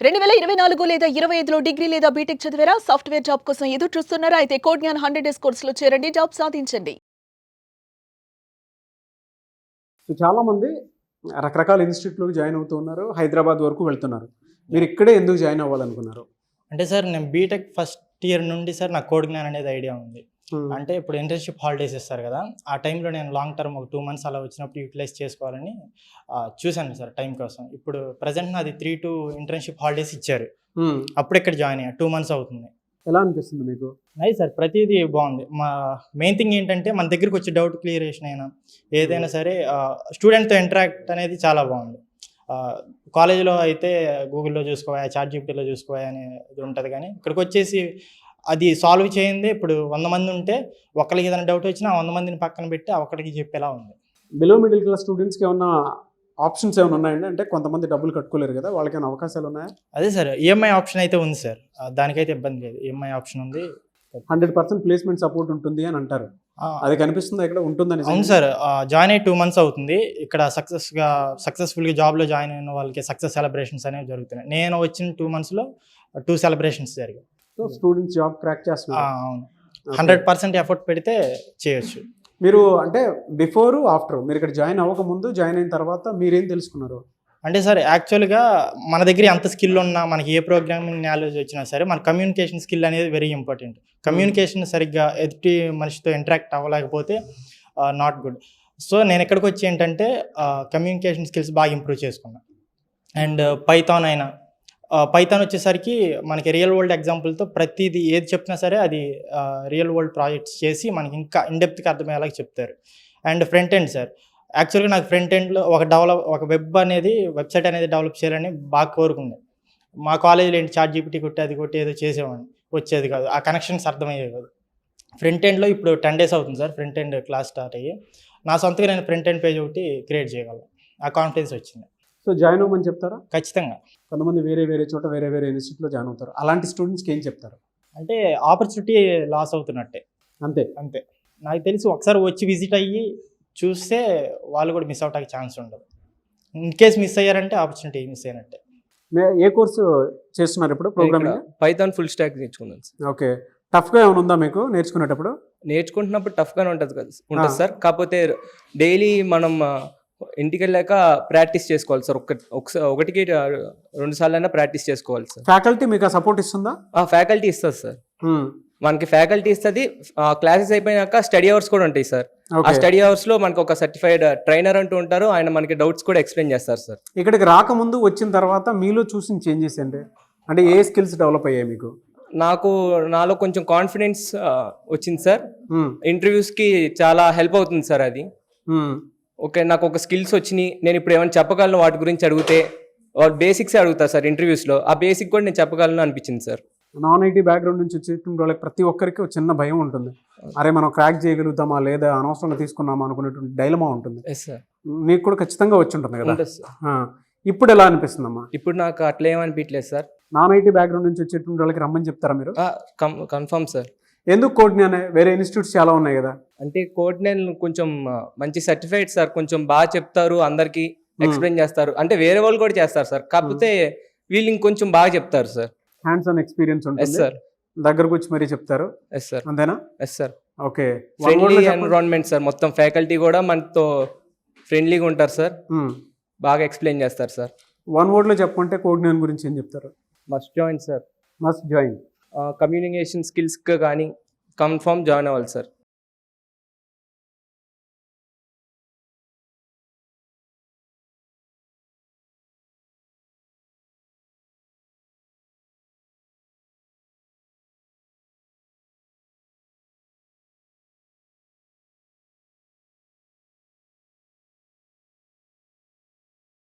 2024 లేదా 25లో డిగ్రీ లేదా బీటెక్ చదివారా? సాఫ్ట్‌వేర్ జాబ్ కోసం ఎదురు చూస్తున్నారా? అయితే కోడ్ జ్ఞాన్ 100 డేస్ కోర్సులో చేరండి, జాబ్ సాధించండి. చాలా మంది రకరకాల ఇన్‌స్టిట్యూట్‌లోకి జాయిన్ అవుతూ ఉన్నారు. హైదరాబాద్ వరకు వెళ్తున్నారు. మీరు ఇక్కడే ఎందుకు జాయిన్ అవ్వాలనుకున్నారు? అంటే సార్ నేను బీటెక్ ఫస్ట్ ఇయర్ నుండి సార్ నాకు కోడ్ జ్ఞాన్ అనేది ఐడియా ఉంది. అంటే ఇప్పుడు ఇంటర్న్‌షిప్ హాలిడేస్ ఇస్తారు కదా! ఆ టైంలో నేను లాంగ్ టర్మ్ ఒక 2 మంత్స్ అలా వచ్చినప్పుడు యూటిలైజ్ చేసుకోవాలని చూశాను సార్ టైం కోసం. ఇప్పుడు ప్రెజెంట్ నాది 3-2 ఇంటర్న్‌షిప్ హాలిడేస్ ఇచ్చారు. అప్పుడు ఇక్కడ జాయిన్ అయ్యా. 2 మంత్స్ అవుతుంది. ఎలా అనిపిస్తుంది మీకు? నైస్ సార్, ప్రతిదీ బాగుంది. మా మెయిన్ థింగ్ ఏంటంటే మన దగ్గరికి వచ్చి డౌట్ క్లియరేషన్ అయినా ఏదైనా సరే స్టూడెంట్తో ఇంటరాక్ట్ అనేది చాలా బాగుంది. కాలేజీలో అయితే గూగుల్లో చూసుకోవా, చాట్ జీపీటీలో చూసుకోవా అనేది ఉంటుంది, కానీ ఇక్కడికి వచ్చేసి అది సాల్వ్ చేయండి. ఇప్పుడు 100 మంది ఉంటే ఒకరికి ఏదైనా డౌట్ వచ్చినా 100 మందిని పక్కన పెట్టి ఆ ఒక్కడికి చెప్పేలా ఉంది. బిలో మిడిల్ క్లాస్ స్టూడెంట్స్కి ఏమన్నా ఆప్షన్స్ ఏమైనా ఉన్నాయండి? అంటే కొంతమంది డబ్బులు కట్టుకోలేరు కదా, వాళ్ళకి ఏమైనా అవకాశాలు ఉన్నాయా? అదే సార్, ఈఎంఐ ఆప్షన్ అయితే ఉంది సార్. దానికైతే ఇబ్బంది లేదు, ఈఎంఐ ఆప్షన్ ఉంది. 100% ప్లేస్మెంట్ సపోర్ట్ ఉంటుంది అని అంటారు. అది కనిపిస్తుందా ఇక్కడ ఉంటుందని? అవును సార్, జాయిన్ అయ్యి 2 మంత్స్ అవుతుంది. ఇక్కడ సక్సెస్ఫుల్గా జాబ్లో జాయిన్ అయిన వాళ్ళకి సక్సెస్ సెలబ్రేషన్స్ అనేవి జరుగుతున్నాయి. నేను వచ్చిన 2 మంత్స్లో 2 సెలబ్రేషన్స్ జరిగాయి. స్టూడెంట్స్ జాబ్ క్రాక్ చేస్తున్నారు. అవును, 100% ఎఫర్ట్ పెడితే చేయొచ్చు. మీరు అంటే బిఫోర్ ఆఫ్టర్, మీరు ఇక్కడ జాయిన్ అవ్వక ముందు, జాయిన్ అయిన తర్వాత మీరేం తెలుసుకున్నారు? అంటే సార్ యాక్చువల్గా మన దగ్గర ఎంత స్కిల్ ఉన్నా, మనకి ఏ ప్రోగ్రామింగ్ నాలెడ్జ్ వచ్చినా సరే మన కమ్యూనికేషన్ స్కిల్ అనేది వెరీ ఇంపార్టెంట్. కమ్యూనికేషన్ సరిగ్గా ఎదుటి మనిషితో ఇంటరాక్ట్ అవ్వలేకపోతే నాట్ గుడ్. సో నేను ఎక్కడికి వచ్చి ఏంటంటే కమ్యూనికేషన్ స్కిల్స్ బాగా ఇంప్రూవ్ చేసుకున్నాను. అండ్ పైథాన్ వచ్చేసరికి మనకి రియల్ వరల్డ్ ఎగ్జాంపుల్తో ప్రతిదీ ఏది చెప్పినా సరే అది రియల్ వరల్డ్ ప్రాజెక్ట్స్ చేసి మనకి ఇంకా ఇన్డెప్త్గా అర్థమయ్యేలాగా చెప్తారు. అండ్ ఫ్రంట్ ఎండ్ సార్, యాక్చువల్గా నాకు ఫ్రంట్ ఎండ్లో ఒక వెబ్సైట్ అనేది డెవలప్ చేయాలని బాగా కోరుకుంది. మా కాలేజీలో ఏంటి చాట్ జీపీటీ కొట్టి అది కొట్టి ఏదో చేసేవాడిని, వచ్చేది కాదు, ఆ కనెక్షన్స్ అర్థమయ్యేది కాదు. ఫ్రంట్ ఎండ్లో ఇప్పుడు 10 days అవుతుంది sir front end class start అయ్యి. నా సొంతగా నేను ఫ్రంట్ ఎండ్ పేజ్ ఒకటి క్రియేట్ చేయగలను, ఆ కాన్ఫిడెన్స్ వచ్చింది. సో జాయిన్ అవ్వమని చెప్తారా? ఖచ్చితంగా. కొంతమంది వేరే చోట వేరే ఇన్స్టిట్యూట్లో జాయిన్ అవుతారు. అలాంటి స్టూడెంట్స్కి ఏం చెప్తారు? అంటే ఆపర్చునిటీ లాస్ అవుతున్నట్టే. అంతే నాకు తెలిసి ఒకసారి వచ్చి విజిట్ అయ్యి చూస్తే వాళ్ళు కూడా మిస్ అవటానికి ఛాన్స్ ఉండదు. ఇన్ కేస్ మిస్ అయ్యారంటే ఆపర్చునిటీ మిస్ అయినట్టే. ఏ కోర్సు చేస్తున్నారు ఇప్పుడు? ప్రోగ్రామింగ్ పైథాన్ ఫుల్ స్టాక్ నేర్చుకున్నాను సార్. ఓకే, టఫ్గా ఏమైనా ఉందా మీకు నేర్చుకునేటప్పుడు? నేర్చుకుంటున్నప్పుడు టఫ్గానే ఉంటుంది సార్. కాకపోతే డైలీ మనం ఇంటికి వెళ్ళాక ప్రాక్టీస్ చేసుకోవాలి సార్. ఒకటికి 2 సార్లు ప్రాక్టీస్ చేసుకోవాలి సార్. ఫ్యాకల్టీ మీకు సపోర్ట్ ఇస్తుందా? ఫ్యాకల్టీ ఇస్తుంది సార్. మనకి ఫ్యాకల్టీ ఇస్తుంది. క్లాసెస్ అయిపోయినాక స్టడీ అవర్స్ కూడా ఉంటాయి సార్. ఆ స్టడీ అవర్స్ లో మనకు ఒక సర్టిఫైడ్ ట్రైనర్ అంటూ ఉంటారు, ఆయన మనకి డౌట్స్ కూడా ఎక్స్ప్లెయిన్ చేస్తారు సార్. ఇక్కడికి రాకముందు వచ్చిన తర్వాత మీలో చూసిన చేంజెస్ ఏంటి? అంటే ఏ స్కిల్స్ డెవలప్ అయ్యాయి మీకు? నాలో కొంచెం కాన్ఫిడెన్స్ వచ్చింది సార్. ఇంటర్వ్యూస్కి చాలా హెల్ప్ అవుతుంది సార్ అది. ఓకే, నాకు ఒక స్కిల్స్ వచ్చినాయి, నేను ఇప్పుడు ఏమైనా చెప్పగలను వాటి గురించి అడిగితే బేసిక్స్ అడుగుతారు సార్ ఇంటర్వ్యూస్లో. ఆ బేసిక్ కూడా నేను చెప్పగలను అనిపించింది సార్. నాన్ ఐటీ బ్యాక్గ్రౌండ్ నుంచి వచ్చేటువంటి వాళ్ళకి ప్రతి ఒక్కరికి ఒక చిన్న భయం ఉంటుంది. అరే మనం క్రాక్ చేయగలుగుతామా లేదా, అనవసరంగా తీసుకున్నామా అనుకునేటువంటి డైలమా ఉంటుంది. నీకు కూడా ఖచ్చితంగా వచ్చి ఉంటుంది కదా. ఇప్పుడు ఎలా అనిపిస్తుందమ్మా? ఇప్పుడు నాకు అట్లా ఏమనిపించలేదు సార్. నాన్ ఐటీ బ్యాక్గ్రౌండ్ నుంచి వచ్చేటువంటి వాళ్ళకి రమ్మని చెప్తారా మీరు? Confirm sir. ఎందుకు కోడ్ జ్ఞాన్? వేరే ఇన్స్టిట్యూట్స్ చాలా ఉన్నాయి కదా. అంటే కోడ్ జ్ఞాన్ కొంచెం మంచి సర్టిఫైడ్ సార్, కొంచెం బాగా చెప్తారు, అందరికి ఎక్స్ప్లెయిన్ చేస్తారు. అంటే వేరే వాళ్ళు కూడా చేస్తారు సార్, కాకపోతే వీళ్ళు ఇంకొంచెం బాగా చెప్తారు సార్. హ్యాండ్స్ ఆన్ ఎక్స్పీరియన్స్ ఉంటుంది సార్, దగ్గరకు వచ్చి మరీ చెప్తారు. Yes sir. అంతేనా? Yes sir. Okay, friendly environment sir. మొత్తం ఫ్యాకల్టీ కూడా మనతో ఫ్రెండ్లీగా ఉంటారు సార్, బాగా ఎక్స్ప్లెయిన్ చేస్తారు సార్. 1 word లో చెప్పంటే కోడ్ జ్ఞాన్ గురించి ఏం చెప్తారు? Must join sir. Must join. Communication skills కానీ కన్ఫర్మ్ జాయిన్ అవ్వాలి సార్.